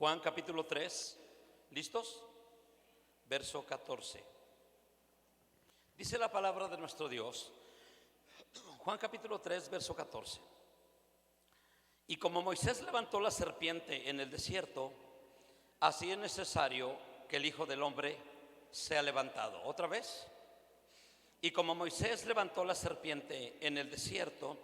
Juan capítulo 3, ¿listos? Verso 14. Dice la palabra de nuestro Dios, Juan capítulo 3, verso 14. Y como Moisés levantó la serpiente en el desierto, así es necesario que el Hijo del Hombre sea levantado. Otra vez. Y como Moisés levantó la serpiente en el desierto,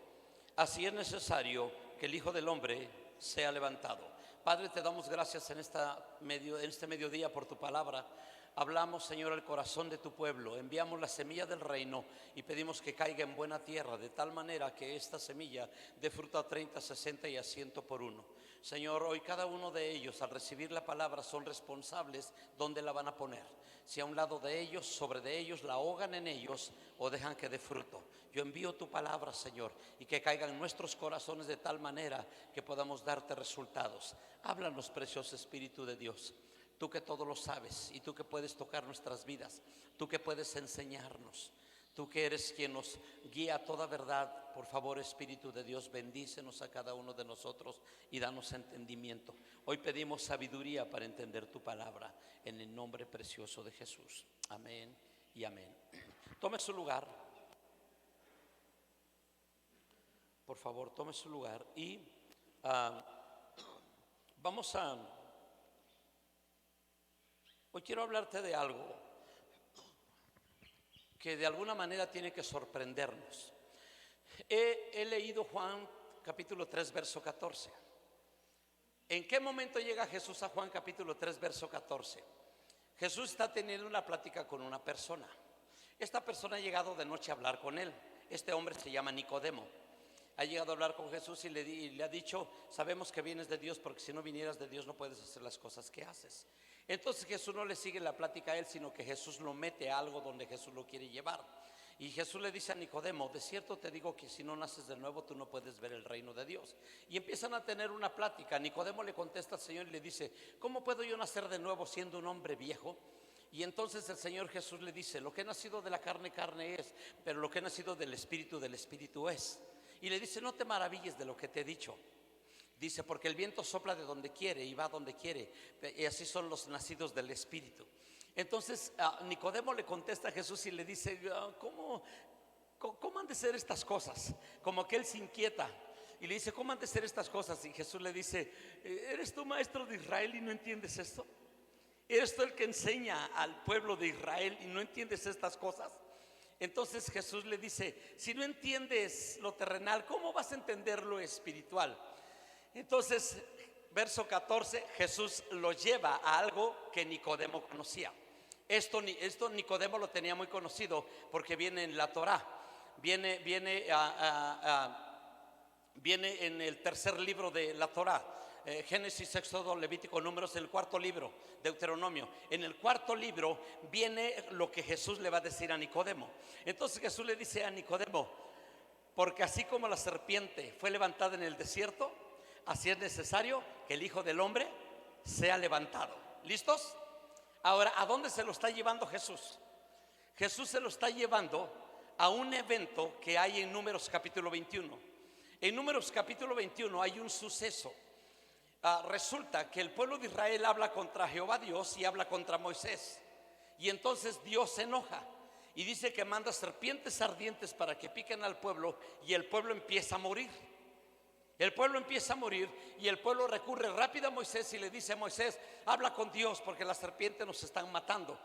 así es necesario que el Hijo del Hombre sea levantado. Padre, te damos gracias en este mediodía por tu palabra. Hablamos, Señor, al corazón de tu pueblo, enviamos la semilla del reino y pedimos que caiga en buena tierra, de tal manera que esta semilla dé fruto a 30, 60 y a 100 por uno. Señor, hoy cada uno de ellos al recibir la palabra son responsables dónde la van a poner. Si a un lado de ellos, sobre de ellos, la ahogan en ellos o dejan que dé fruto. Yo envío tu palabra, Señor, y que caiga en nuestros corazones de tal manera que podamos darte resultados. Háblanos, precioso Espíritu de Dios. Tú que todo lo sabes y tú que puedes tocar nuestras vidas, tú que puedes enseñarnos, tú que eres quien nos guía a toda verdad. Por favor, Espíritu de Dios, bendícenos a cada uno de nosotros y danos entendimiento. Hoy pedimos sabiduría para entender tu palabra en el nombre precioso de Jesús. Amén y amén. Tome su lugar. Por favor, tome su lugar y vamos a... Hoy quiero hablarte de algo que de alguna manera tiene que sorprendernos. He leído Juan capítulo 3, verso 14. ¿En qué momento llega Jesús a Juan capítulo 3, verso 14? Jesús está teniendo una plática con una persona. Esta persona ha llegado de noche a hablar con él. Este hombre se llama Nicodemo. Ha llegado a hablar con Jesús y le ha dicho: sabemos que vienes de Dios, porque si no vinieras de Dios no puedes hacer las cosas que haces. Entonces Jesús no le sigue la plática a él, sino que Jesús lo mete a algo donde Jesús lo quiere llevar. Y Jesús le dice a Nicodemo: de cierto te digo que si no naces de nuevo tú no puedes ver el reino de Dios. Y empiezan a tener una plática. Nicodemo le contesta al Señor y le dice: ¿cómo puedo yo nacer de nuevo siendo un hombre viejo? Y entonces el Señor Jesús le dice: lo que he nacido de la carne, carne es, pero lo que he nacido del Espíritu es. Y le dice: no te maravilles de lo que te he dicho. Dice: porque el viento sopla de donde quiere y va donde quiere, y así son los nacidos del Espíritu. Entonces Nicodemo le contesta a Jesús y le dice: ¿cómo han de ser estas cosas? Como que él se inquieta y le dice: ¿cómo han de ser estas cosas? Y Jesús le dice: ¿eres tú maestro de Israel y no entiendes esto? ¿Eres tú el que enseña al pueblo de Israel y no entiendes estas cosas? Entonces Jesús le dice: si no entiendes lo terrenal, ¿cómo vas a entender lo espiritual? Entonces, verso 14, Jesús lo lleva a algo que Nicodemo conocía. Esto Nicodemo lo tenía muy conocido porque viene en la Torá. Viene en el tercer libro de la Torá. Génesis, Éxodo, Levítico, Números, el cuarto libro, Deuteronomio. En el cuarto libro viene lo que Jesús le va a decir a Nicodemo. Entonces Jesús le dice a Nicodemo: porque así como la serpiente fue levantada en el desierto, así es necesario que el Hijo del Hombre sea levantado. ¿Listos? Ahora, ¿a dónde se lo está llevando Jesús? Jesús se lo está llevando a un evento que hay en Números capítulo 21. En Números capítulo 21 hay un suceso. Resulta que el pueblo de Israel habla contra Jehová Dios y habla contra Moisés. Y entonces Dios se enoja y dice que manda serpientes ardientes para que piquen al pueblo, y el pueblo empieza a morir. El pueblo empieza a morir y el pueblo recurre rápido a Moisés y le dice a Moisés: habla con Dios porque las serpientes nos están matando.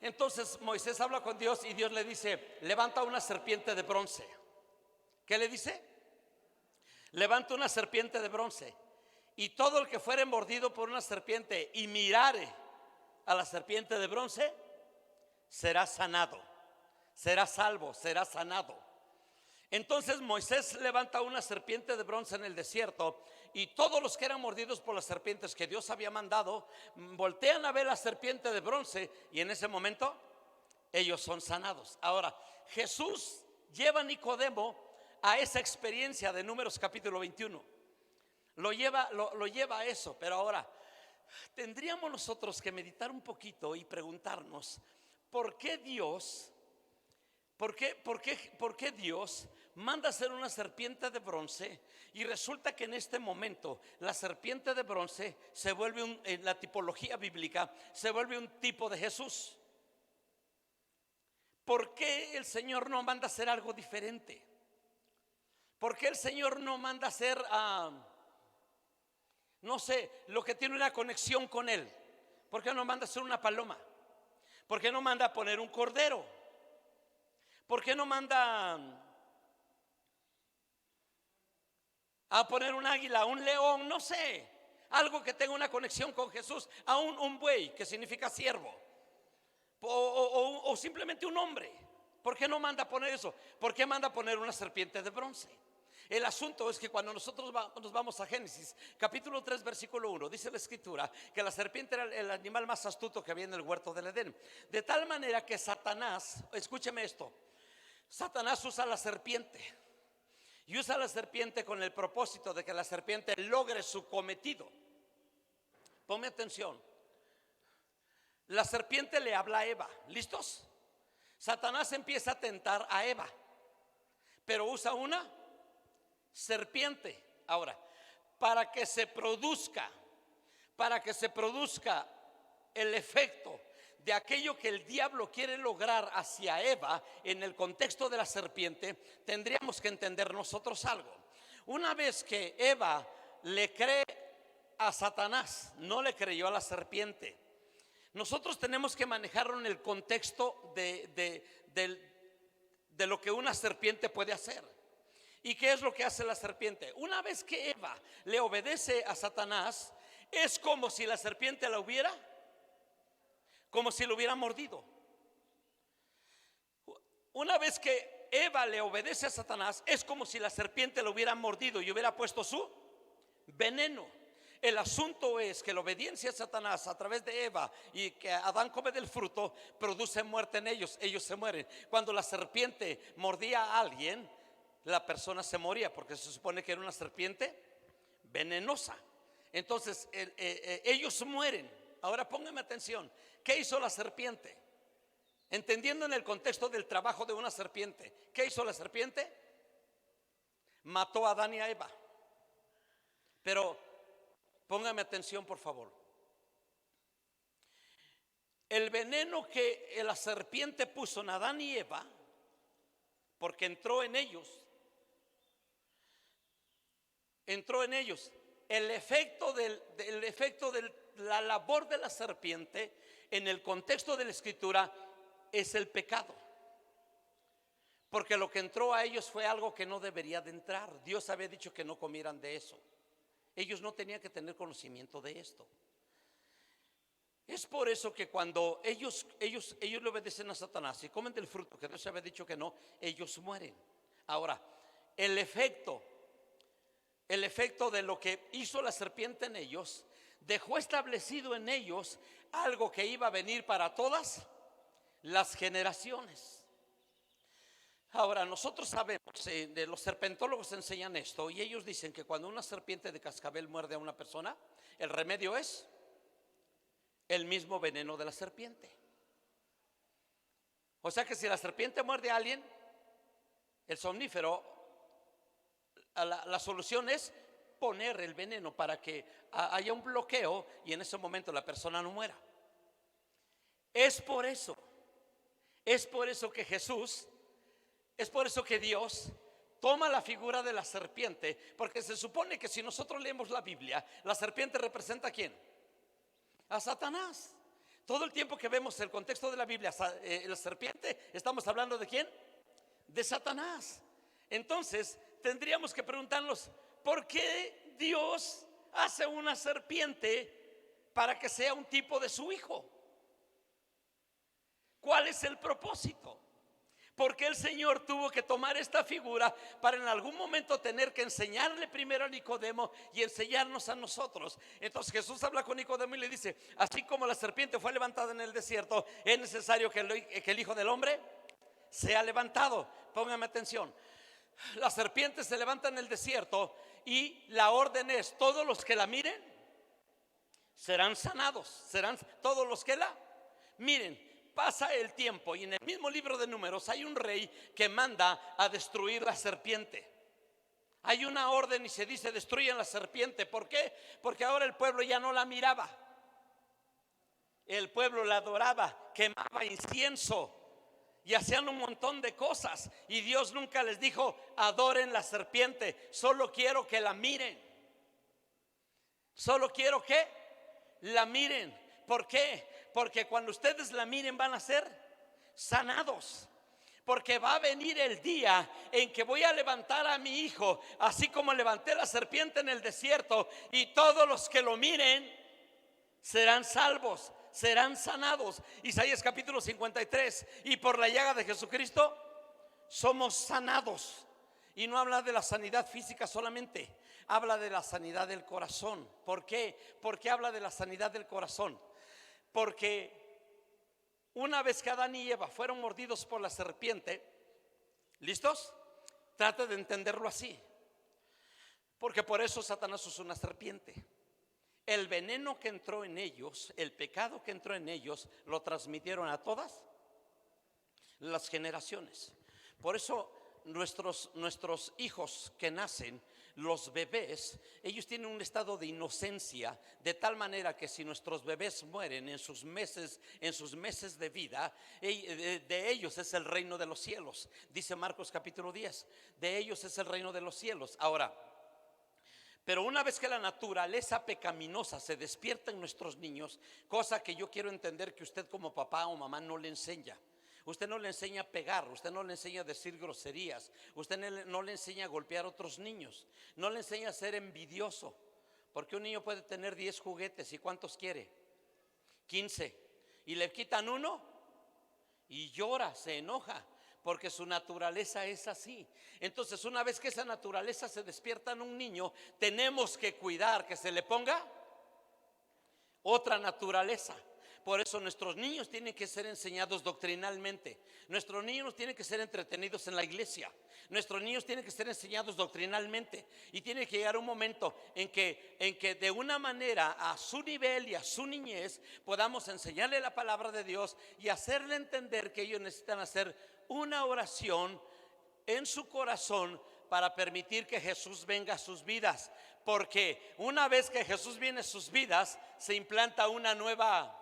Entonces Moisés habla con Dios y Dios le dice: levanta una serpiente de bronce. ¿Qué le dice? Levanta una serpiente de bronce, y todo el que fuere mordido por una serpiente y mirare a la serpiente de bronce será sanado, será salvo, será sanado. Entonces Moisés levanta una serpiente de bronce en el desierto, y todos los que eran mordidos por las serpientes que Dios había mandado voltean a ver la serpiente de bronce, y en ese momento ellos son sanados. Ahora Jesús lleva a Nicodemo a esa experiencia de Números capítulo 21. Lo lleva a eso. Pero ahora tendríamos nosotros que meditar un poquito y preguntarnos: ¿por qué Dios manda hacer una serpiente de bronce, y resulta que en este momento la serpiente de bronce se vuelve en la tipología bíblica, se vuelve un tipo de Jesús. ¿Por qué el Señor no manda hacer algo diferente? ¿Por qué el Señor no manda hacer, no sé, lo que tiene una conexión con Él? ¿Por qué no manda hacer una paloma? ¿Por qué no manda poner un cordero? ¿Por qué no manda a poner un águila, un león, no sé, algo que tenga una conexión con Jesús, a un buey, que significa siervo, o simplemente un hombre? ¿Por qué no manda poner eso? ¿Por qué manda poner una serpiente de bronce? El asunto es que cuando nosotros nos vamos a Génesis capítulo 3 versículo 1, dice la escritura que la serpiente era el animal más astuto que había en el huerto del Edén, de tal manera que Satanás, escúcheme esto, Satanás usa la serpiente, y usa la serpiente con el propósito de que la serpiente logre su cometido. Ponme atención. La serpiente le habla a Eva. ¿Listos? Satanás empieza a tentar a Eva, pero usa una serpiente. Ahora, para que se produzca el efecto de aquello que el diablo quiere lograr hacia Eva en el contexto de la serpiente, tendríamos que entender nosotros algo. Una vez que Eva le cree a Satanás, no le creyó a la serpiente. Nosotros tenemos que manejarlo en el contexto de lo que una serpiente puede hacer. ¿Y qué es lo que hace la serpiente? Una vez que Eva le obedece a Satanás, es como si la serpiente lo hubiera mordido. Una vez que Eva le obedece a Satanás, es como si la serpiente lo hubiera mordido y hubiera puesto su veneno. El asunto es que la obediencia a Satanás a través de Eva y que Adán come del fruto produce muerte en ellos. Ellos se mueren. Cuando la serpiente mordía a alguien, la persona se moría, porque se supone que era una serpiente venenosa. Entonces ellos mueren. Ahora pónganme atención. ¿Qué hizo la serpiente? Entendiendo en el contexto del trabajo de una serpiente, ¿qué hizo la serpiente? Mató a Adán y a Eva. Pero pónganme atención, por favor. El veneno que la serpiente puso en Adán y Eva, porque entró en ellos, el efecto de la labor de la serpiente en el contexto de la escritura es el pecado, porque lo que entró a ellos fue algo que no debería de entrar. Dios había dicho que no comieran de eso. Ellos no tenían que tener conocimiento de esto. Es por eso que cuando ellos le obedecen a Satanás y comen del fruto que Dios había dicho que no, ellos mueren. Ahora, el efecto de lo que hizo la serpiente en ellos dejó establecido en ellos algo que iba a venir para todas las generaciones. Ahora, nosotros sabemos, los serpentólogos enseñan esto, y ellos dicen que cuando una serpiente de cascabel muerde a una persona, el remedio es el mismo veneno de la serpiente. O sea que si la serpiente muerde a alguien, el somnífero, la solución es poner el veneno para que haya un bloqueo y en ese momento la persona no muera. Es por eso que Dios toma la figura de la serpiente, porque se supone que si nosotros leemos la Biblia, la serpiente representa ¿a quién? A Satanás. Todo el tiempo que vemos el contexto de la Biblia, la serpiente, estamos hablando ¿de quién? De Satanás. Entonces tendríamos que preguntarnos, ¿por qué Dios hace una serpiente para que sea un tipo de su hijo? ¿Cuál es el propósito? Porque el Señor tuvo que tomar esta figura para en algún momento tener que enseñarle primero a Nicodemo y enseñarnos a nosotros. Entonces Jesús habla con Nicodemo y le dice: así como la serpiente fue levantada en el desierto, es necesario que el Hijo del Hombre sea levantado. Pónganme atención. La serpiente se levanta en el desierto y la orden es: todos los que la miren serán sanados. Serán todos los que la miren. pasa el tiempo y en el mismo libro de Números hay un rey que manda a destruir la serpiente. Hay una orden y se dice: destruyan la serpiente. ¿Por qué? Porque ahora el pueblo ya no la miraba. El pueblo la adoraba, quemaba incienso y hacían un montón de cosas. Y Dios nunca les dijo: adoren la serpiente, solo quiero que la miren. Solo quiero que la miren. ¿Por qué? Porque cuando ustedes la miren van a ser sanados. Porque va a venir el día en que voy a levantar a mi hijo, así como levanté la serpiente en el desierto, y todos los que lo miren serán salvos, serán sanados. Isaías capítulo 53. Y por la llaga de Jesucristo somos sanados. Y no habla de la sanidad física solamente, habla de la sanidad del corazón. ¿Por qué? Porque habla de la sanidad del corazón. Porque una vez que Adán y Eva fueron mordidos por la serpiente, ¿listos? Trate de entenderlo así. Porque por eso Satanás usó una serpiente. El veneno que entró en ellos, el pecado que entró en ellos, lo transmitieron a todas las generaciones. Por eso nuestros hijos que nacen, los bebés, ellos tienen un estado de inocencia, de tal manera que si nuestros bebés mueren en sus meses de vida, de ellos es el reino de los cielos. Dice Marcos capítulo 10, de ellos es el reino de los cielos. Ahora, pero una vez que la naturaleza pecaminosa se despierta en nuestros niños, cosa que yo quiero entender que usted como papá o mamá no le enseña. Usted no le enseña a pegar, usted no le enseña a decir groserías, usted no le enseña a golpear a otros niños, no le enseña a ser envidioso. Porque un niño puede tener 10 juguetes, ¿y cuántos quiere? 15. Y le quitan uno y llora, se enoja, porque su naturaleza es así. Entonces, una vez que esa naturaleza se despierta en un niño, tenemos que cuidar que se le ponga otra naturaleza. Por eso nuestros niños tienen que ser enseñados doctrinalmente. Nuestros niños tienen que ser entretenidos en la iglesia. Nuestros niños tienen que ser enseñados doctrinalmente. Y tiene que llegar un momento en que de una manera a su nivel y a su niñez podamos enseñarle la palabra de Dios y hacerle entender que ellos necesitan hacer una oración en su corazón para permitir que Jesús venga a sus vidas. Porque una vez que Jesús viene a sus vidas, se implanta una nueva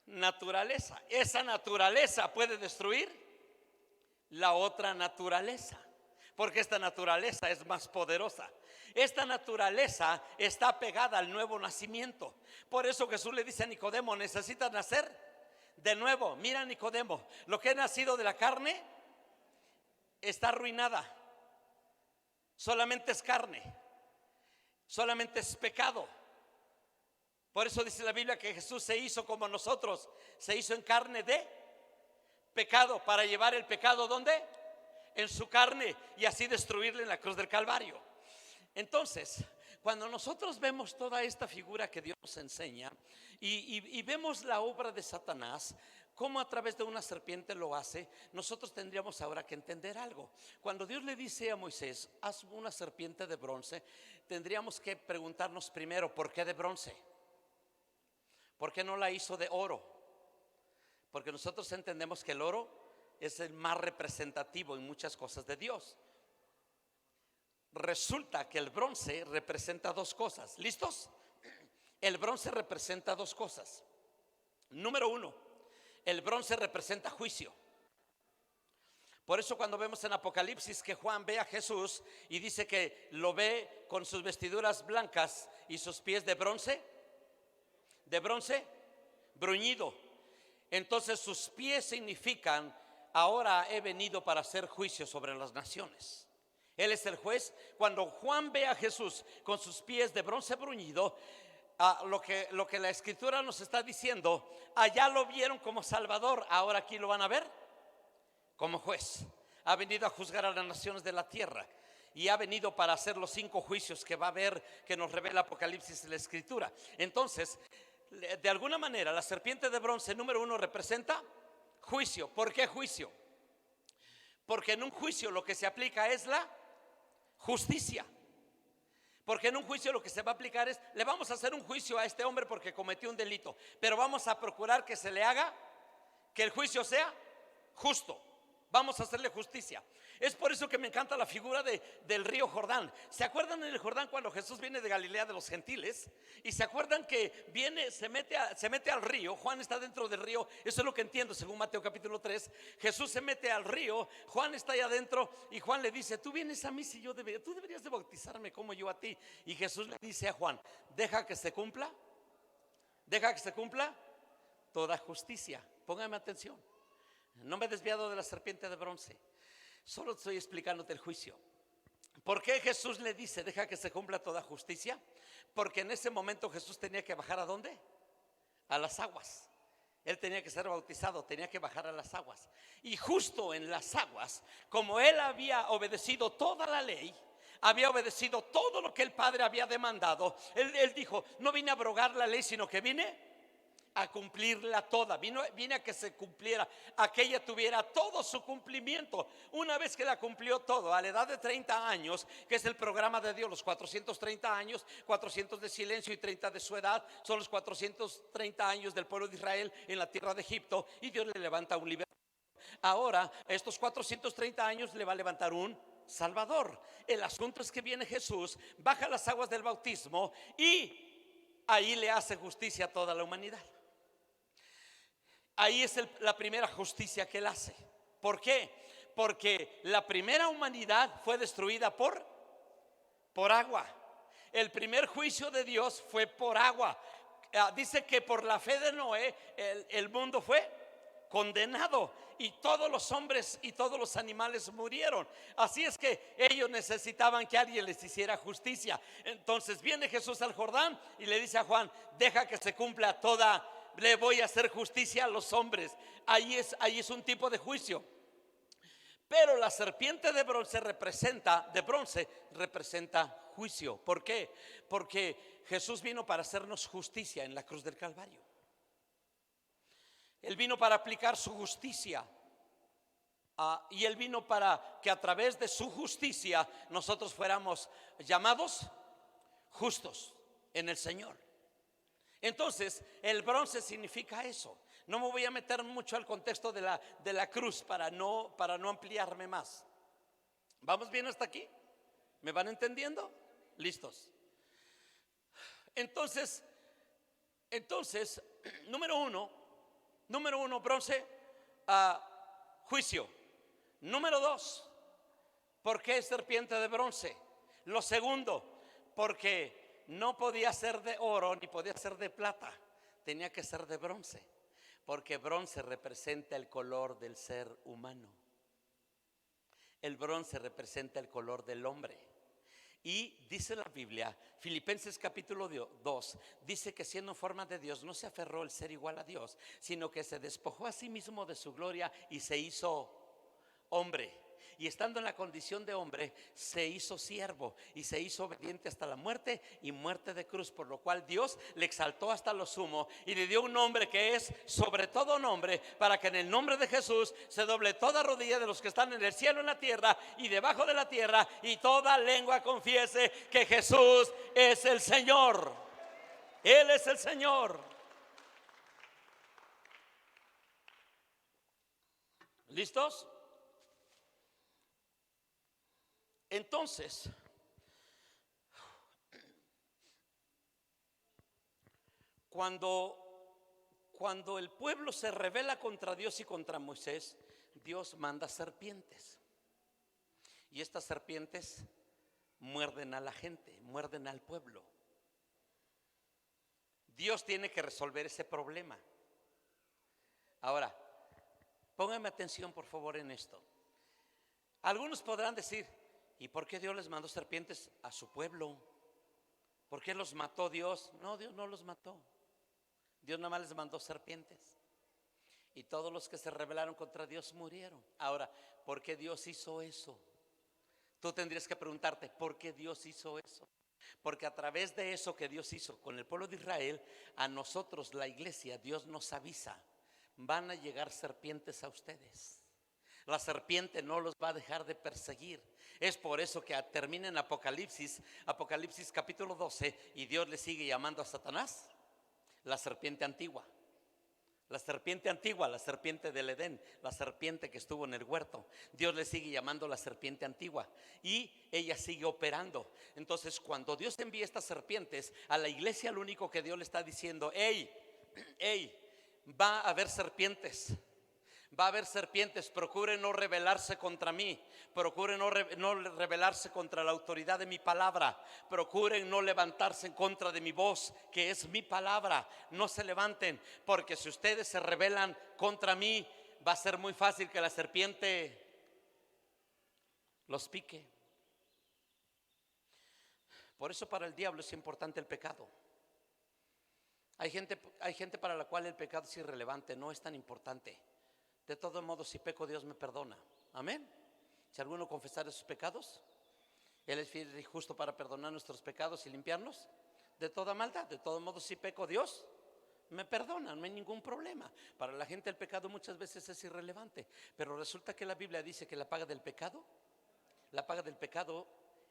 naturaleza. Esa naturaleza puede destruir la otra naturaleza, porque esta naturaleza es más poderosa. Esta naturaleza está pegada al nuevo nacimiento. Por eso Jesús le dice a Nicodemo: necesitas nacer de nuevo. Mira, Nicodemo, lo que ha nacido de la carne está arruinada. Solamente es carne, solamente es pecado. Por eso dice la Biblia que Jesús se hizo como nosotros, se hizo en carne de pecado, para llevar el pecado ¿dónde? En su carne, y así destruirle en la cruz del Calvario. Entonces, cuando nosotros vemos toda esta figura que Dios nos enseña y vemos la obra de Satanás, cómo a través de una serpiente lo hace, nosotros tendríamos ahora que entender algo. Cuando Dios le dice a Moisés: haz una serpiente de bronce, tendríamos que preguntarnos primero: ¿por qué de bronce? ¿Por qué no la hizo de oro? Porque nosotros entendemos que el oro es el más representativo en muchas cosas de Dios. Resulta que el bronce representa dos cosas. ¿Listos? El bronce representa dos cosas. Número uno, el bronce representa juicio. Por eso cuando vemos en Apocalipsis que Juan ve a Jesús y dice que lo ve con sus vestiduras blancas y sus pies de bronce bruñido. Entonces sus pies significan: ahora he venido para hacer juicio sobre las naciones. Él es el juez. Cuando Juan ve a Jesús con sus pies de bronce bruñido, lo que la escritura nos está diciendo: allá lo vieron como Salvador, ahora aquí lo van a ver como juez. Ha venido a juzgar a las naciones de la tierra y ha venido para hacer los 5 juicios que va a haber, que nos revela Apocalipsis en la escritura. Entonces, de alguna manera, la serpiente de bronce número 1 representa juicio. ¿Por qué juicio? Porque en un juicio lo que se aplica es la justicia. Porque en un juicio lo que se va a aplicar es: le vamos a hacer un juicio a este hombre porque cometió un delito, pero vamos a procurar que se le haga que el juicio sea justo. Vamos a hacerle justicia. Es por eso que me encanta la figura del río Jordán. ¿Se acuerdan en el Jordán cuando Jesús viene de Galilea de los gentiles? Y se acuerdan que viene, se mete al río. Juan está dentro del río. Eso es lo que entiendo según Mateo capítulo 3. Jesús se mete al río, Juan está allá adentro y Juan le dice: tú vienes a mí, si tú deberías de bautizarme como yo a ti. Y Jesús le dice a Juan: deja que se cumpla toda justicia. Póngame atención. No me he desviado de la serpiente de bronce. Solo estoy explicándote el juicio. ¿Por qué Jesús le dice deja que se cumpla toda justicia? Porque en ese momento Jesús tenía que bajar ¿a dónde? A las aguas. Él tenía que ser bautizado, tenía que bajar a las aguas. Y justo en las aguas, como él había obedecido toda la ley, había obedecido todo lo que el Padre había demandado, él dijo: no vine a abrogar la ley, sino que vine a cumplirla toda. Vine a que se cumpliera, a que ella tuviera todo su cumplimiento. Una vez que la cumplió todo, a la edad de 30 años, que es el programa de Dios, los 430 años, 400 de silencio y 30 de su edad, son los 430 años del pueblo de Israel en la tierra de Egipto, y Dios le levanta un libertador. Ahora, estos 430 años le va a levantar un Salvador. El asunto es que viene Jesús, baja las aguas del bautismo y ahí le hace justicia a toda la humanidad. Ahí es la primera justicia que él hace. ¿Por qué? Porque la primera humanidad fue destruida por agua. El primer juicio de Dios fue por agua. Dice que por la fe de Noé el mundo fue condenado y todos los hombres y todos los animales murieron. Así es que ellos necesitaban que alguien les hiciera justicia. Entonces viene Jesús al Jordán y le dice a Juan: deja que se cumpla toda, le voy a hacer justicia a los hombres. Ahí es un tipo de juicio. Pero la serpiente de bronce representa juicio. ¿Por qué? Porque Jesús vino para hacernos justicia en la cruz del Calvario. Él vino para aplicar su justicia. Y Él vino para que a través de su justicia nosotros fuéramos llamados justos en el Señor. Entonces el bronce significa eso. No me voy a meter mucho al contexto de la cruz para no ampliarme más. ¿Vamos bien hasta aquí? ¿Me van entendiendo? ¿Listos? Entonces, número uno, bronce, juicio. Número 2, ¿por qué serpiente de bronce? Lo segundo, porque no podía ser de oro ni podía ser de plata, tenía que ser de bronce, porque bronce representa el color del ser humano. El bronce representa el color del hombre. Y dice la Biblia, Filipenses capítulo 2, dice que siendo en forma de Dios no se aferró el ser igual a Dios, sino que se despojó a sí mismo de su gloria y se hizo hombre. Y estando en la condición de hombre, se hizo siervo y se hizo obediente hasta la muerte y muerte de cruz, por lo cual Dios le exaltó hasta lo sumo y le dio un nombre que es sobre todo nombre, para que en el nombre de Jesús se doble toda rodilla de los que están en el cielo, en la tierra y debajo de la tierra, y toda lengua confiese que Jesús es el Señor. Él es el Señor. ¿Listos? Entonces, cuando el pueblo se rebela contra Dios y contra Moisés, Dios manda serpientes. Y estas serpientes muerden a la gente, muerden al pueblo. Dios tiene que resolver ese problema. Ahora, pónganme atención por favor en esto. Algunos podrán decir: ¿y por qué Dios les mandó serpientes a su pueblo? ¿Por qué los mató Dios? No, Dios no los mató. Dios nada más les mandó serpientes. Y todos los que se rebelaron contra Dios murieron. Ahora, ¿por qué Dios hizo eso? Tú tendrías que preguntarte: ¿por qué Dios hizo eso? Porque a través de eso que Dios hizo con el pueblo de Israel, a nosotros, la iglesia, Dios nos avisa: van a llegar serpientes a ustedes. La serpiente no los va a dejar de perseguir. Es por eso que termina en Apocalipsis capítulo 12, y Dios le sigue llamando a Satanás la serpiente antigua. La serpiente antigua, la serpiente del Edén, la serpiente que estuvo en el huerto. Dios le sigue llamando la serpiente antigua y ella sigue operando. Entonces, cuando Dios envía estas serpientes a la iglesia, lo único que Dios le está diciendo: hey, hey, va a haber serpientes. Va a haber serpientes, procure no rebelarse contra mí, procure no rebelarse contra la autoridad de mi palabra, procuren no levantarse en contra de mi voz, que es mi palabra. No se levanten, porque si ustedes se rebelan contra mí, va a ser muy fácil que la serpiente los pique. Por eso para el diablo es importante el pecado. Hay gente para la cual el pecado es irrelevante, no es tan importante. De todos modos, si peco, Dios me perdona. Amén. Si alguno confesara sus pecados, Él es fiel y justo para perdonar nuestros pecados y limpiarnos de toda maldad. De todos modos, si peco, Dios me perdona, no hay ningún problema. Para la gente el pecado muchas veces es irrelevante, pero resulta que la Biblia dice que la paga del pecado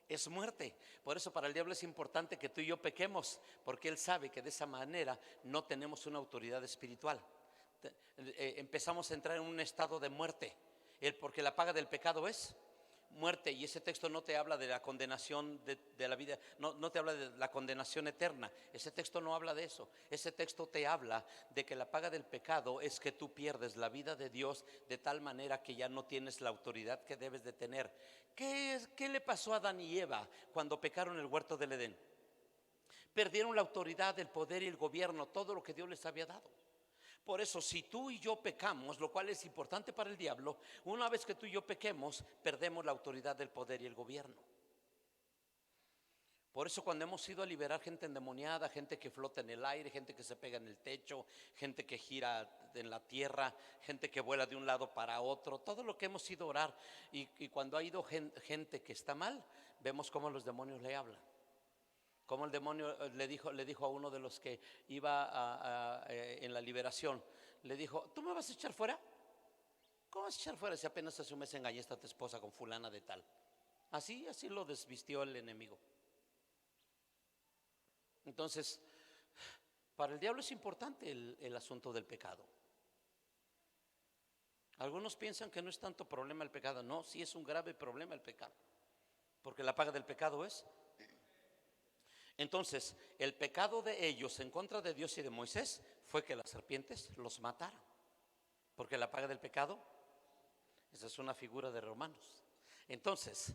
es muerte. Por eso para el diablo es importante que tú y yo pequemos, porque él sabe que de esa manera no tenemos una autoridad espiritual. Empezamos a entrar en un estado de muerte, porque la paga del pecado es muerte. Y ese texto no te habla de la condenación de la vida, no te habla de la condenación eterna. Ese texto no habla de eso. Ese texto te habla de que la paga del pecado es que tú pierdes la vida de Dios de tal manera que ya no tienes la autoridad que debes de tener. ¿Qué le pasó a Adán y Eva cuando pecaron en el huerto del Edén? Perdieron la autoridad, el poder y el gobierno, todo lo que Dios les había dado. Por eso, si tú y yo pecamos, lo cual es importante para el diablo, una vez que tú y yo pequemos, perdemos la autoridad del poder y el gobierno. Por eso, cuando hemos ido a liberar gente endemoniada, gente que flota en el aire, gente que se pega en el techo, gente que gira en la tierra, gente que vuela de un lado para otro, todo lo que hemos ido a orar, y cuando ha ido gente que está mal, vemos cómo los demonios le hablan. Como el demonio le dijo a uno de los que iba en la liberación, le dijo: ¿tú me vas a echar fuera? ¿Cómo vas a echar fuera si apenas hace un mes engañaste a tu esposa con fulana de tal? Así lo desvistió el enemigo. Entonces, para el diablo es importante el asunto del pecado. Algunos piensan que no es tanto problema el pecado. No, sí es un grave problema el pecado, porque la paga del pecado es. Entonces, el pecado de ellos en contra de Dios y de Moisés fue que las serpientes los mataron, porque la paga del pecado, esa es una figura de Romanos. Entonces,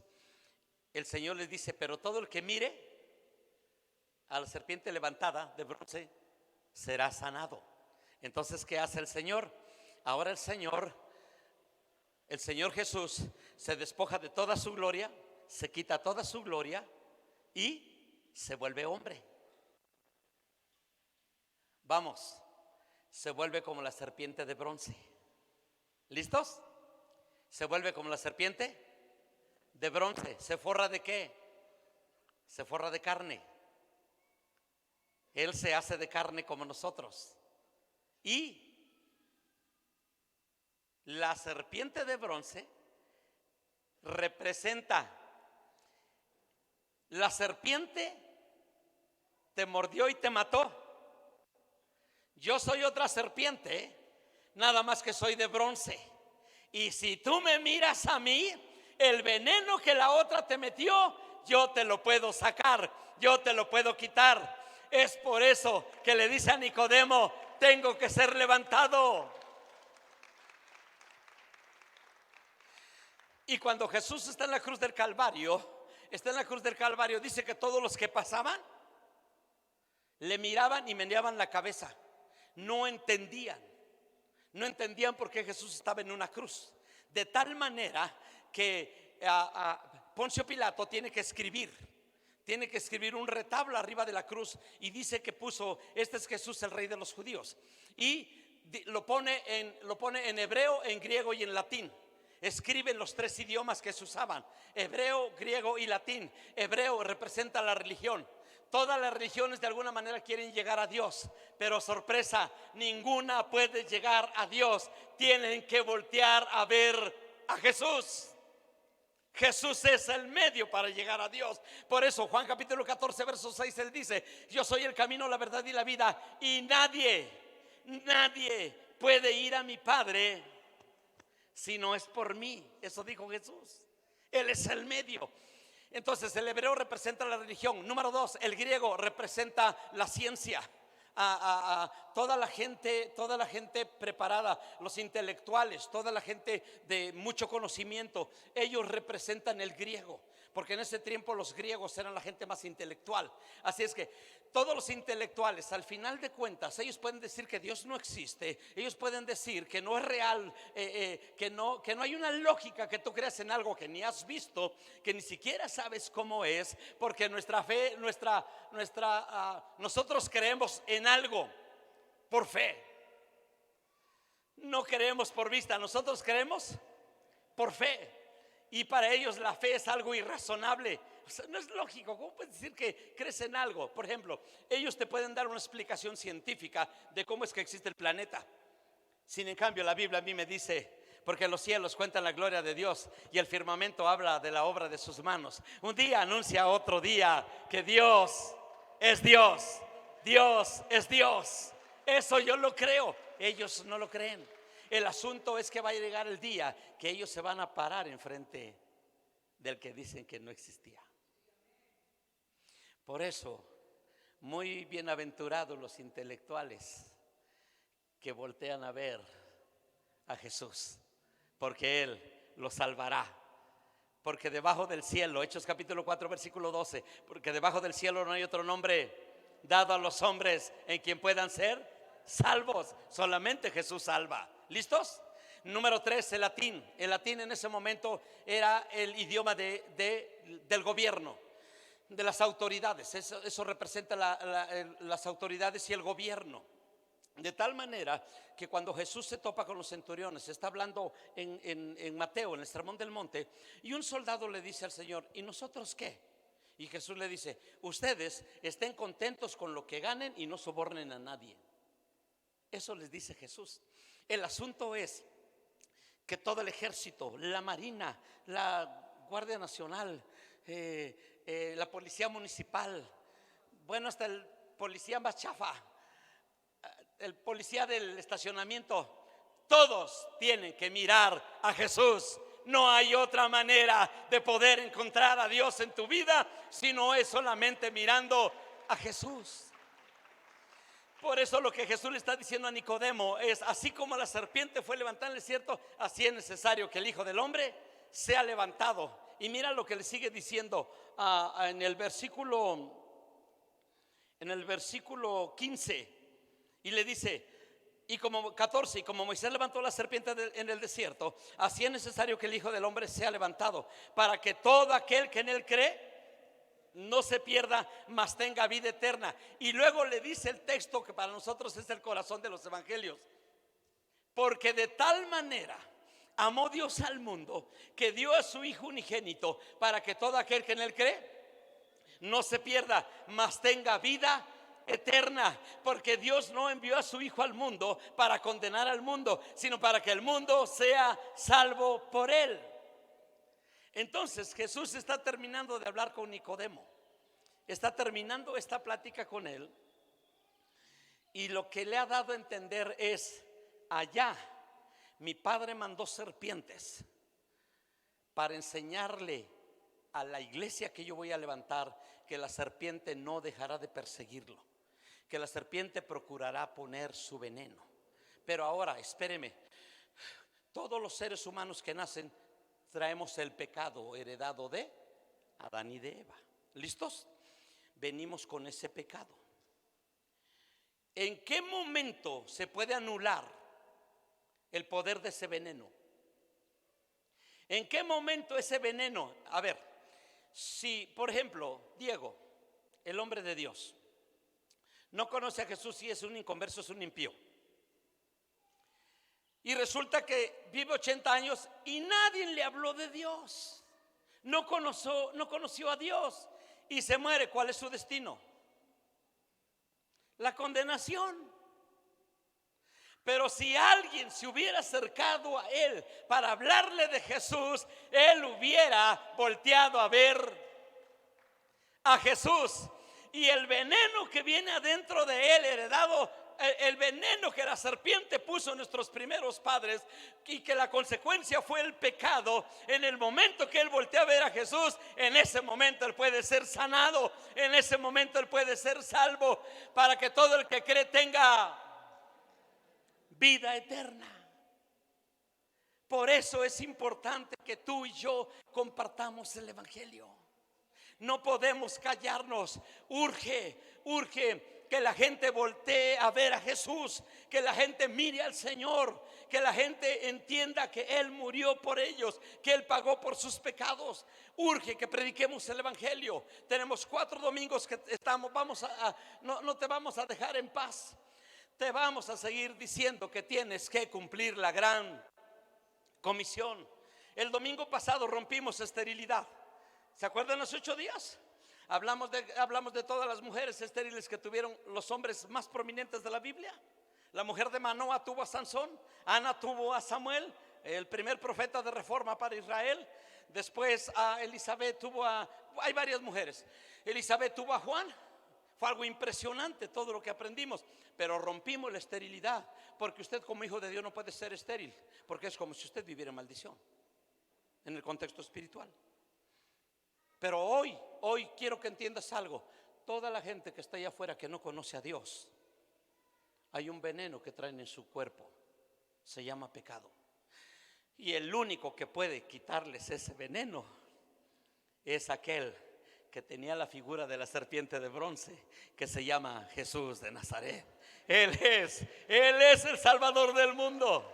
el Señor les dice: pero todo el que mire a la serpiente levantada de bronce será sanado. Entonces, ¿qué hace el Señor? Ahora el Señor Jesús se despoja de toda su gloria, se quita toda su gloria y se vuelve hombre. Vamos, se vuelve como la serpiente de bronce. ¿Listos? Se vuelve como la serpiente de bronce. ¿Se forra de qué? Se forra de carne. Él se hace de carne como nosotros. Y la serpiente de bronce representa: la serpiente te mordió y te mató. Yo soy otra serpiente, nada más que soy de bronce. Y si tú me miras a mí, el veneno que la otra te metió, yo te lo puedo sacar, yo te lo puedo quitar. Es por eso que le dice a Nicodemo: tengo que ser levantado. Y cuando Jesús está en la cruz del Calvario, dice que todos los que pasaban le miraban y meneaban la cabeza. No entendían por qué Jesús estaba en una cruz. De tal manera que Poncio Pilato tiene que escribir un retablo arriba de la cruz, y dice que puso: este es Jesús, el rey de los judíos. Y lo pone en hebreo, en griego y en latín. Escriben los tres idiomas que se usaban: hebreo, griego y latín. Hebreo representa la religión. Todas las religiones de alguna manera quieren llegar a Dios, pero sorpresa, ninguna puede llegar a Dios. Tienen que voltear a ver a Jesús. Jesús es el medio para llegar a Dios. Por eso Juan capítulo 14 verso 6, él dice: yo soy el camino, la verdad y la vida, y nadie puede ir a mi Padre si no es por mí. Eso dijo Jesús. Él es el medio. Entonces el hebreo representa la religión. Número 2, el griego representa la ciencia. Toda la gente preparada, los intelectuales, toda la gente de mucho conocimiento, ellos representan el griego, porque en ese tiempo los griegos eran la gente más intelectual. Así es que todos los intelectuales, al final de cuentas, ellos pueden decir que Dios no existe, ellos pueden decir que no es real, que no hay una lógica, que tú creas en algo que ni has visto, que ni siquiera sabes cómo es, porque nuestra fe, nosotros creemos en algo por fe. No creemos por vista, nosotros creemos por fe. Y para ellos la fe es algo irrazonable. O sea, no es lógico. ¿Cómo puedes decir que crees en algo? Por ejemplo, ellos te pueden dar una explicación científica de cómo es que existe el planeta. Sin en cambio, la Biblia a mí me dice: porque los cielos cuentan la gloria de Dios y el firmamento habla de la obra de sus manos. Un día anuncia a otro día que Dios es Dios. Dios es Dios. Eso yo lo creo. Ellos no lo creen. El asunto es que va a llegar el día que ellos se van a parar enfrente del que dicen que no existía. Por eso, muy bienaventurados los intelectuales que voltean a ver a Jesús, porque Él los salvará. Porque debajo del cielo, Hechos capítulo 4 versículo 12, porque debajo del cielo no hay otro nombre dado a los hombres en quien puedan ser salvos. Solamente Jesús salva. ¿Listos? Número 3, el latín. El latín en ese momento era el idioma del gobierno, de las autoridades. Eso representa las autoridades y el gobierno. De tal manera que cuando Jesús se topa con los centuriones, está hablando en Mateo, en el Sermón del Monte, y un soldado le dice al Señor: ¿y nosotros qué? Y Jesús le dice: ustedes estén contentos con lo que ganen y no sobornen a nadie. Eso les dice Jesús. El asunto es que todo el ejército, la marina, la Guardia Nacional, la policía municipal, bueno, hasta el policía más chafa, el policía del estacionamiento, todos tienen que mirar a Jesús. No hay otra manera de poder encontrar a Dios en tu vida si no es solamente mirando a Jesús. Por eso lo que Jesús le está diciendo a Nicodemo es: así como la serpiente fue levantada en el desierto, así es necesario que el Hijo del Hombre sea levantado. Y mira lo que le sigue diciendo en el versículo 15. Y le dice, y como 14, y como Moisés levantó la serpiente en el desierto, así es necesario que el Hijo del Hombre sea levantado, para que todo aquel que en él cree no se pierda, mas tenga vida eterna. Y luego le dice el texto que para nosotros es el corazón de los evangelios: porque de tal manera amó Dios al mundo, que dio a su Hijo unigénito, para que todo aquel que en él cree no se pierda, mas tenga vida eterna. Porque Dios no envió a su Hijo al mundo para condenar al mundo, sino para que el mundo sea salvo por él. Entonces Jesús está terminando de hablar con Nicodemo, está terminando esta plática con él, y lo que le ha dado a entender es: allá mi Padre mandó serpientes para enseñarle a la iglesia que yo voy a levantar que la serpiente no dejará de perseguirlo, que la serpiente procurará poner su veneno. Pero ahora, espéreme, todos los seres humanos que nacen traemos el pecado heredado de Adán y de Eva. ¿Listos? Venimos con ese pecado. ¿En qué momento se puede anular el poder de ese veneno? ¿En qué momento ese veneno? A ver, si por ejemplo Diego, el hombre de Dios, no conoce a Jesús y es un inconverso, es un impío, y resulta que vive 80 años y nadie le habló de Dios, no conoció a Dios, y se muere, ¿cuál es su destino? La condenación. Pero si alguien se hubiera acercado a él para hablarle de Jesús, él hubiera volteado a ver a Jesús, y el veneno que viene adentro de él, heredado el veneno que la serpiente puso en nuestros primeros padres y que la consecuencia fue el pecado, en el momento que él voltea a ver a Jesús, en ese momento él puede ser sanado, en ese momento él puede ser salvo, para que todo el que cree tenga vida eterna. Por eso es importante que tú y yo compartamos el evangelio. No podemos callarnos. Urge que la gente voltee a ver a Jesús, que la gente mire al Señor, que la gente entienda que Él murió por ellos, que Él pagó por sus pecados. Urge que prediquemos el evangelio. Tenemos 4 domingos que estamos, no te vamos a dejar en paz. Te vamos a seguir diciendo que tienes que cumplir la gran comisión. El domingo pasado rompimos esterilidad. ¿Se acuerdan los 8 días? Hablamos de todas las mujeres estériles que tuvieron los hombres más prominentes de la Biblia. La mujer de Manoa tuvo a Sansón, Ana tuvo a Samuel, el primer profeta de reforma para Israel. Después a Elizabeth hay varias mujeres. Elizabeth tuvo a Juan. Fue algo impresionante todo lo que aprendimos, pero rompimos la esterilidad, porque usted como hijo de Dios no puede ser estéril, porque es como si usted viviera en maldición en el contexto espiritual. Pero hoy quiero que entiendas algo. Toda la gente que está allá afuera que no conoce a Dios, hay un veneno que traen en su cuerpo, se llama pecado. Y el único que puede quitarles ese veneno es aquel que tenía la figura de la serpiente de bronce, que se llama Jesús de Nazaret. Él es el Salvador del mundo.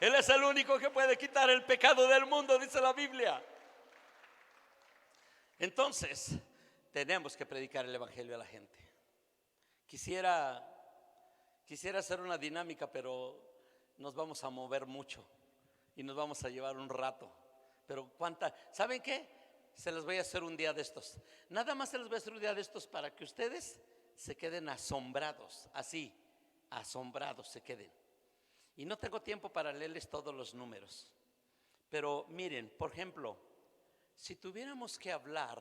Él es el único que puede quitar el pecado del mundo, dice la Biblia. Entonces, tenemos que predicar el evangelio a la gente. Quisiera hacer una dinámica, pero nos vamos a mover mucho y nos vamos a llevar un rato. Pero ¿saben qué? Se los voy a hacer un día de estos. Nada más se los voy a hacer un día de estos para que ustedes se queden asombrados. Así, asombrados se queden. Y no tengo tiempo para leerles todos los números. Pero miren, por ejemplo, si tuviéramos que hablar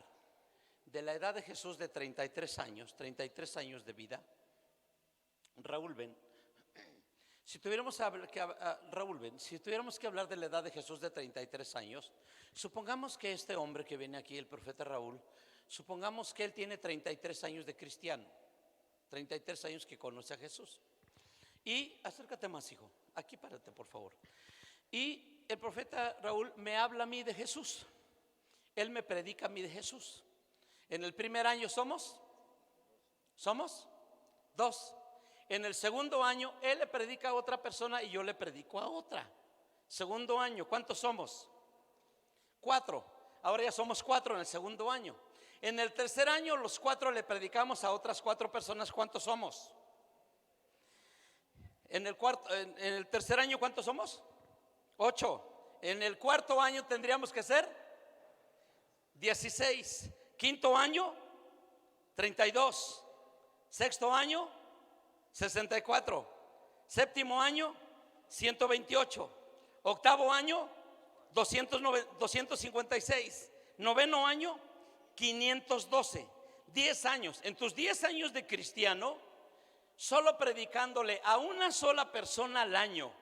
de la edad de Jesús de 33 años de vida, Raúl, ven. Si tuviéramos que hablar de la edad de Jesús de 33 años, supongamos que este hombre que viene aquí, el profeta Raúl, supongamos que él tiene 33 años de cristiano, 33 años que conoce a Jesús. Y acércate más, hijo, aquí párate, por favor. Y el profeta Raúl me habla a mí de Jesús. Él me predica a mí de Jesús. En el primer año somos 2. En el segundo año él le predica a otra persona y yo le predico a otra. Segundo año, ¿cuántos somos? 4. Ahora ya somos 4 en el segundo año. En el tercer año los 4 le predicamos a otras 4 personas. ¿Cuántos somos? En el tercer año, ¿cuántos somos? 8. En el cuarto año tendríamos que ser 16. Quinto año 32. Sexto año 64. Séptimo año 128. Octavo año 256. Noveno año 512. 10 años. En tus 10 años de cristiano, solo predicándole a una sola persona al año,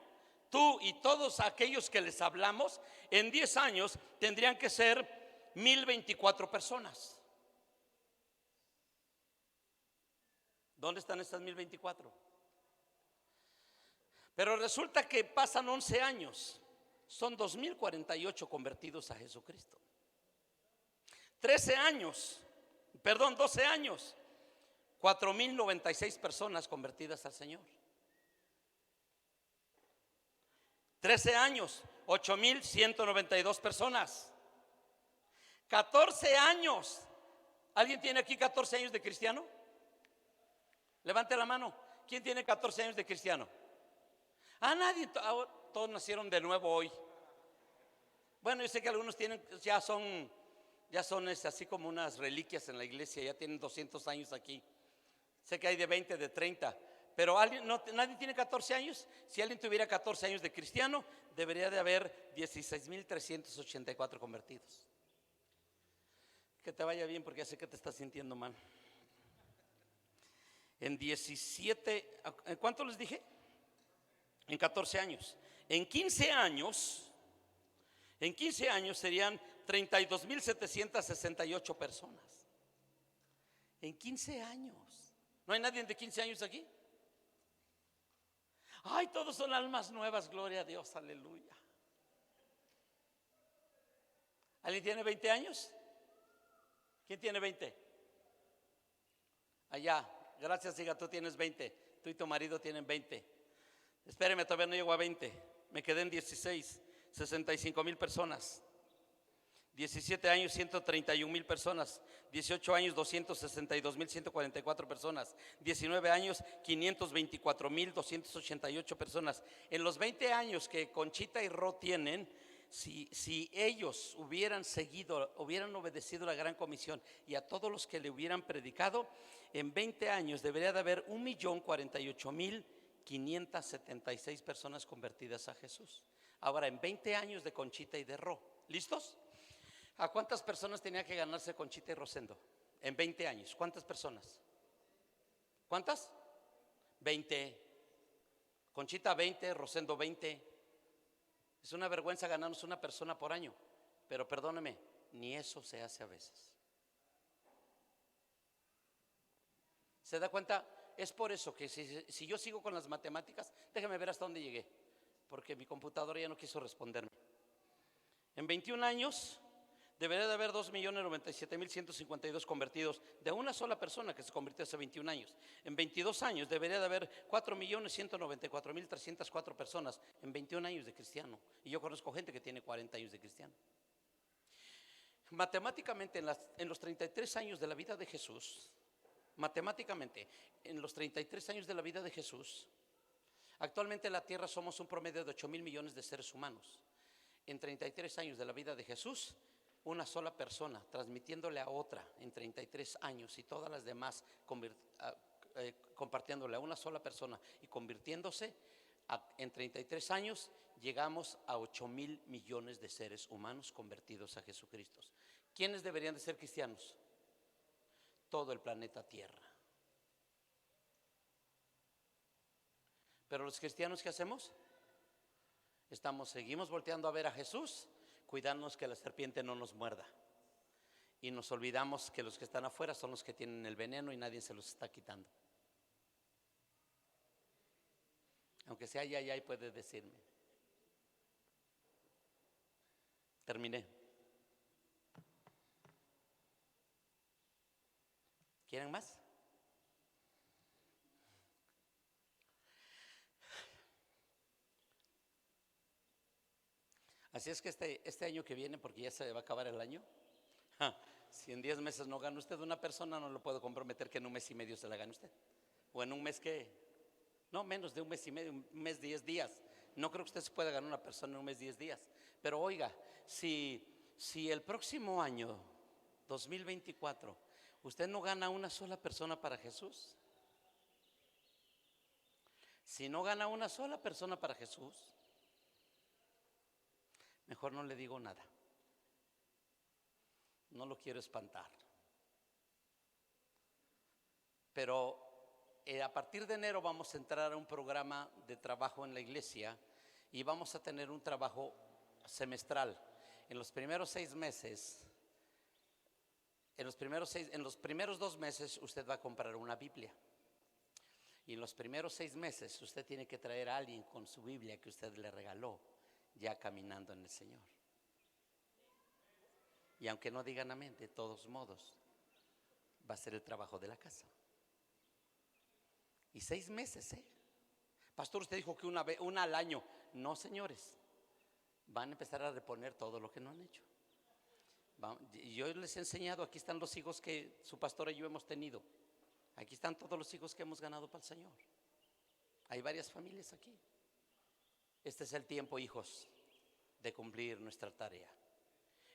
tú y todos aquellos que les hablamos, en 10 años tendrían que ser 1024 personas. ¿Dónde están estas 1024? Pero resulta que pasan 11 años, son 2048 convertidos a Jesucristo. 12 años, 4096 personas convertidas al Señor. 13 años, 8192 personas. 14 años. ¿Alguien tiene aquí 14 años de cristiano? Levante la mano. ¿Quién tiene 14 años de cristiano? Nadie. Todos nacieron de nuevo hoy. Bueno, yo sé que algunos tienen, ya son así como unas reliquias en la iglesia, ya tienen 200 años aquí. Sé que hay de 20, de 30, pero nadie tiene 14 años. Si alguien tuviera 14 años de cristiano, debería de haber 16,384 convertidos. Que te vaya bien, porque ya sé que te estás sintiendo mal. En 17, ¿en cuánto les dije? En 14 años. En 15 años, serían 32,768 personas. En 15 años. ¿No hay nadie de 15 años aquí? Ay, todos son almas nuevas, gloria a Dios, aleluya. ¿Alguien tiene 20 años? ¿Quién tiene 20? Allá, gracias, hija, tú tienes 20. Tú y tu marido tienen 20. Espéreme, todavía no llego a 20. Me quedé en 16, 65,000 personas. 17 años, 131,000 personas. 18 años, 262,144 personas. 19 años, 524,288 personas. En los 20 años que Conchita y Ro tienen, si ellos hubieran seguido, hubieran obedecido la gran comisión y a todos los que le hubieran predicado, en 20 años debería de haber 1,048,576 personas convertidas a Jesús. Ahora, en 20 años de Conchita y de Ro, ¿listos? ¿A cuántas personas tenía que ganarse Conchita y Rosendo? En 20 años, ¿cuántas personas? ¿Cuántas? 20. Conchita 20, Rosendo 20. Es una vergüenza ganarnos una persona por año, pero perdóneme, ni eso se hace a veces. ¿Se da cuenta? Es por eso que si yo sigo con las matemáticas, déjeme ver hasta dónde llegué, porque mi computadora ya no quiso responderme. En 21 años debería de haber 2,097,152 convertidos de una sola persona que se convirtió hace 21 años. En 22 años debería de haber 4,194,304 personas en 21 años de cristiano. Y yo conozco gente que tiene 40 años de cristiano. Matemáticamente, en los 33 años de la vida de Jesús, actualmente en la tierra somos un promedio de 8,000 millones de seres humanos. En 33 años de la vida de Jesús, una sola persona transmitiéndole a otra en 33 años y todas las demás compartiéndole a una sola persona y convirtiéndose, en 33 años llegamos a 8,000 millones de seres humanos convertidos a Jesucristo. ¿Quiénes deberían de ser cristianos? Todo el planeta Tierra. Pero los cristianos, ¿qué hacemos? Seguimos volteando a ver a Jesús, cuidándonos que la serpiente no nos muerda. Y nos olvidamos que los que están afuera son los que tienen el veneno y nadie se los está quitando. Aunque sea ya puede decirme. Terminé. ¿Quieren más? Así es que este año que viene, porque ya se va a acabar el año, si en 10 meses no gana usted una persona, no lo puedo comprometer que en un mes y medio se la gane usted. O en un mes no, menos de un mes y medio, un mes 10 días. No creo que usted se pueda ganar una persona en un mes 10 días. Pero oiga, si el próximo año, 2024, usted no gana una sola persona para Jesús, si no gana una sola persona para Jesús, mejor no le digo nada. No lo quiero espantar. Pero a partir de enero vamos a entrar a un programa de trabajo en la iglesia y vamos a tener un trabajo semestral. En los primeros 6 meses, en los primeros 2 meses usted va a comprar una Biblia. Y en los primeros 6 meses usted tiene que traer a alguien con su Biblia que usted le regaló, ya caminando en el Señor. Y aunque no digan amén, de todos modos va a ser el trabajo de la casa. Y 6 meses, pastor, usted dijo que una al año. No, señores, van a empezar a reponer todo lo que no han hecho. Yo les he enseñado, aquí están los hijos que su pastora y yo hemos tenido. Aquí están todos los hijos que hemos ganado para el Señor. Hay varias familias aquí. Este es el tiempo, hijos, de cumplir nuestra tarea.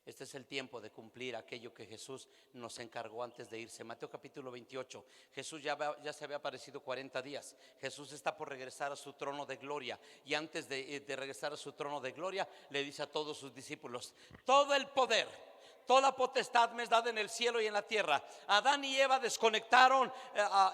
Este es el tiempo de cumplir aquello que Jesús nos encargó antes de irse. Mateo capítulo 28. Jesús ya se había aparecido 40 días. Jesús está por regresar a su trono de gloria. Y antes de regresar a su trono de gloria, le dice a todos sus discípulos: todo el poder, Toda potestad me es dada en el cielo y en la tierra. Adán y Eva desconectaron,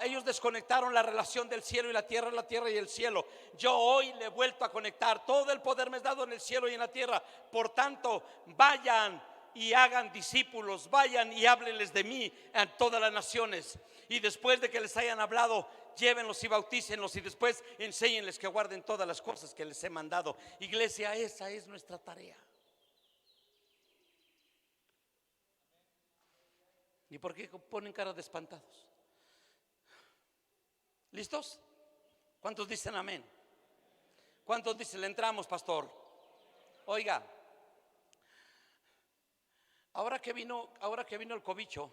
ellos desconectaron la relación del cielo y la tierra y el cielo. Yo hoy le he vuelto a conectar. Todo el poder me es dado en el cielo y en la tierra. Por tanto, vayan y hagan discípulos, vayan y háblenles de mí a todas las naciones. Y después de que les hayan hablado, llévenlos y bautícenlos, y después enséñenles que guarden todas las cosas que les he mandado. Iglesia, esa es nuestra tarea. ¿Y por qué ponen cara de espantados? ¿Listos? ¿Cuántos dicen amén? ¿Cuántos dicen le entramos, pastor? Oiga, ahora que vino el cobicho,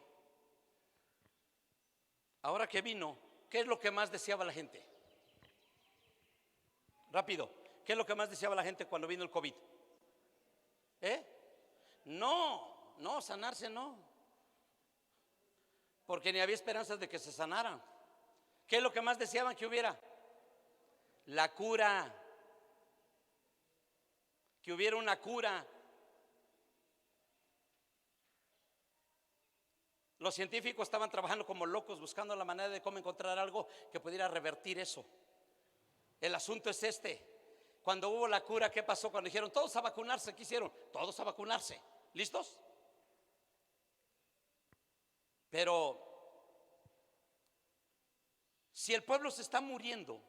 ahora que vino, ¿qué es lo que más deseaba la gente? Rápido, ¿qué es lo que más deseaba la gente cuando vino el COVID? No, sanarse no, porque ni había esperanzas de que se sanaran. ¿Qué es lo que más deseaban que hubiera? La cura, que hubiera una cura. Los científicos estaban trabajando como locos buscando la manera de cómo encontrar algo que pudiera revertir eso. El asunto es este: cuando hubo la cura, ¿qué pasó? Cuando dijeron todos a vacunarse, ¿qué hicieron? Todos a vacunarse. ¿Listos? Pero si el pueblo se está muriendo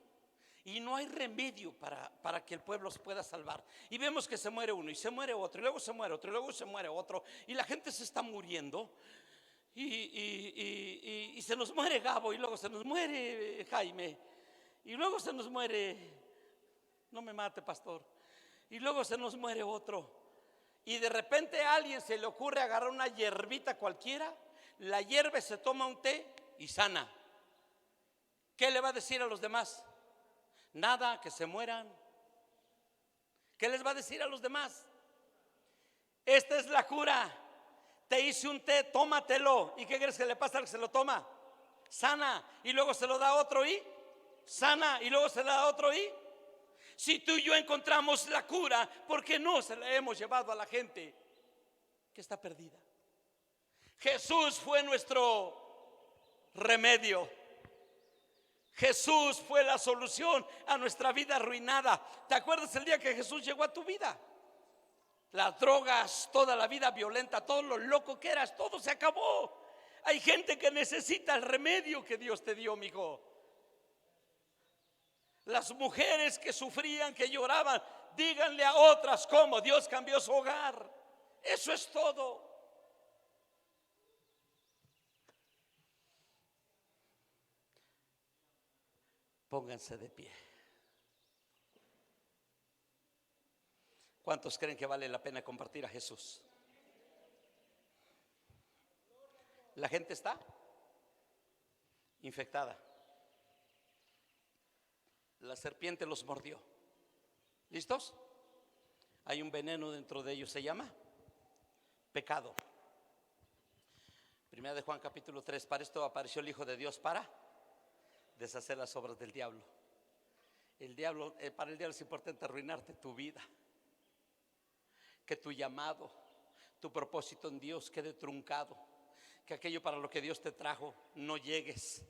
y no hay remedio para que el pueblo se pueda salvar, y vemos que se muere uno y se muere otro y luego se muere otro y luego se muere otro, y la gente se está muriendo, y se nos muere Gabo, y luego se nos muere Jaime, y luego se nos muere, no me mate, pastor, y luego se nos muere otro, y de repente a alguien se le ocurre agarrar una hierbita cualquiera, la hierve, se toma un té y sana. ¿Qué le va a decir a los demás? Nada, que se mueran. ¿Qué les va a decir a los demás? Esta es la cura. Te hice un té, tómatelo. ¿Y qué crees que le pasa al que se lo toma? Sana. Y luego se lo da a otro y sana. Y luego se lo da a otro y. Si tú y yo encontramos la cura, ¿por qué no se la hemos llevado a la gente que está perdida? Jesús fue nuestro remedio. Jesús fue la solución a nuestra vida arruinada. ¿Te acuerdas el día que Jesús llegó a tu vida? Las drogas, toda la vida violenta, todo lo loco que eras, todo se acabó. Hay gente que necesita el remedio que Dios te dio, mijo. Las mujeres que sufrían, que lloraban, díganle a otras cómo Dios cambió su hogar. Eso es todo. Pónganse de pie. ¿Cuántos creen que vale la pena compartir a Jesús? La gente está infectada. La serpiente los mordió. ¿Listos? Hay un veneno dentro de ellos, se llama pecado. Primera de Juan capítulo 3. Para esto apareció el Hijo de Dios, para deshacer las obras del diablo. Para el diablo es importante arruinarte tu vida, que tu llamado, tu propósito en Dios quede truncado, que aquello para lo que Dios te trajo no llegues.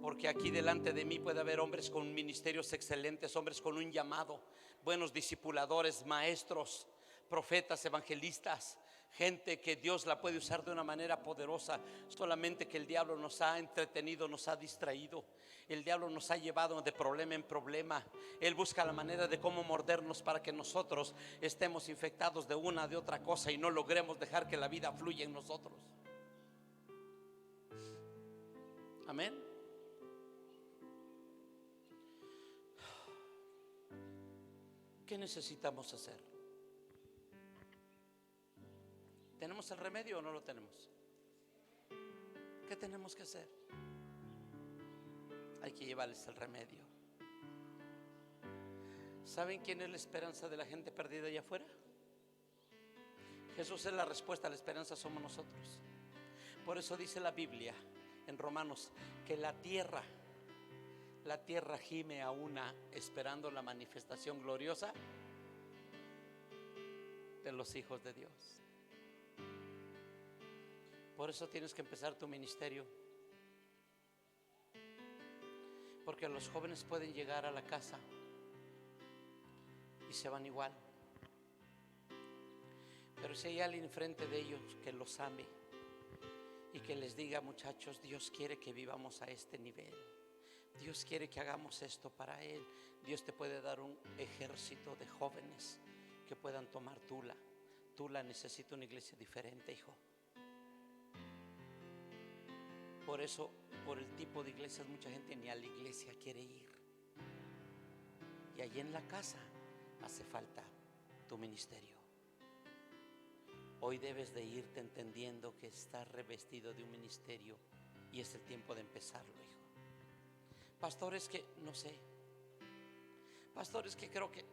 Porque aquí delante de mí puede haber hombres con ministerios excelentes, hombres con un llamado, buenos discipuladores, maestros, profetas, evangelistas, gente que Dios la puede usar de una manera poderosa. Solamente que el diablo nos ha entretenido, nos ha distraído. El diablo nos ha llevado de problema en problema. Él busca la manera de cómo mordernos para que nosotros estemos infectados de una de otra cosa y no logremos dejar que la vida fluya en nosotros. Amén. ¿Qué necesitamos hacer? ¿Tenemos el remedio o no lo tenemos? ¿Qué tenemos que hacer? Hay que llevarles el remedio. ¿Saben quién es la esperanza de la gente perdida allá afuera? Jesús es la respuesta. La esperanza somos nosotros. Por eso dice la Biblia en Romanos que la tierra gime a una, esperando la manifestación gloriosa de los hijos de Dios. Por eso tienes que empezar tu ministerio. Porque los jóvenes pueden llegar a la casa y se van igual. Pero si hay alguien enfrente de ellos que los ame y que les diga: muchachos, Dios quiere que vivamos a este nivel, Dios quiere que hagamos esto para Él. Dios te puede dar un ejército de jóvenes que puedan tomar Tula. Tula necesita una iglesia diferente, hijo. Por eso, por el tipo de iglesias, mucha gente ni a la iglesia quiere ir. Y allí en la casa hace falta tu ministerio. Hoy debes de irte entendiendo que estás revestido de un ministerio y es el tiempo de empezarlo, hijo. Pastor, es que no sé. Pastor, es que creo que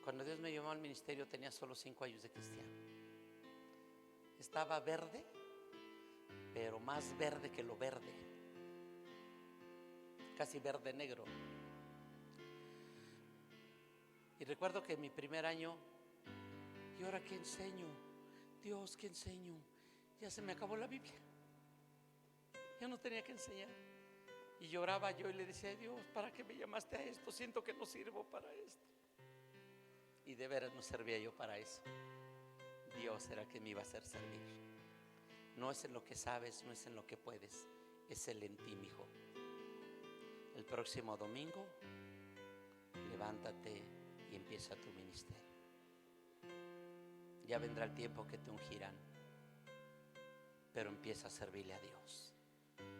cuando Dios me llamó al ministerio tenía solo 5 años de cristiano. Estaba verde, pero más verde que lo verde, casi verde negro. Y recuerdo que en mi primer año, ¿y ahora qué enseño? Dios, ¿qué enseño? Ya se me acabó la Biblia, ya no tenía que enseñar. Y lloraba yo y le decía: Dios, ¿para qué me llamaste a esto? Siento que no sirvo para esto. Y de veras no servía yo para eso. Dios era que me iba a hacer servir. No es en lo que sabes, no es en lo que puedes, es el en ti, mi hijo. El próximo domingo, levántate y empieza tu ministerio. Ya vendrá el tiempo que te ungirán, pero empieza a servirle a Dios.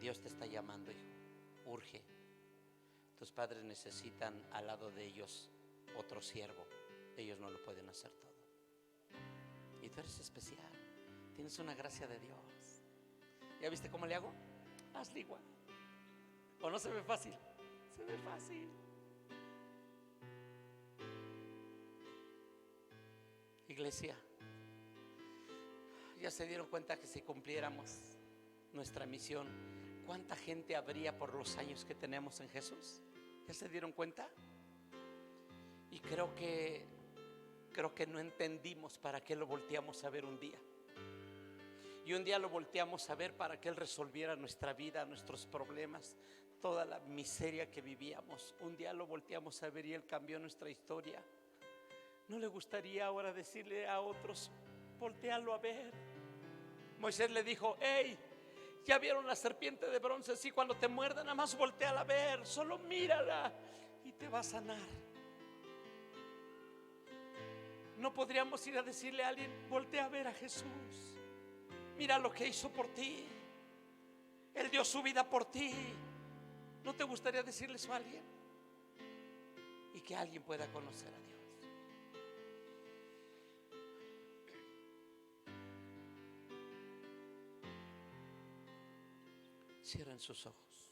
Dios te está llamando, hijo. Urge. Tus padres necesitan al lado de ellos otro siervo. Ellos no lo pueden hacer todo. Y tú eres especial. Tienes una gracia de Dios. ¿Ya viste cómo le hago? Hazle igual. ¿O no se ve fácil? Se ve fácil. Iglesia, ya se dieron cuenta que si cumpliéramos nuestra misión, ¿cuánta gente habría por los años que tenemos en Jesús? ¿Ya se dieron cuenta? Y creo que no entendimos para qué lo volteamos a ver un día. Y un día lo volteamos a ver para que Él resolviera nuestra vida, nuestros problemas, toda la miseria que vivíamos. Un día lo volteamos a ver y Él cambió nuestra historia. ¿No le gustaría ahora decirle a otros: voltealo a ver? Moisés le dijo: hey, ¿ya vieron la serpiente de bronce? Sí, cuando te muerda nada más volteala a ver, solo mírala y te va a sanar. ¿No podríamos ir a decirle a alguien: voltea a ver a Jesús? Mira lo que hizo por ti. Él dio su vida por ti. ¿No te gustaría decirle eso a alguien? Y que alguien pueda conocer a Dios. Cierren sus ojos.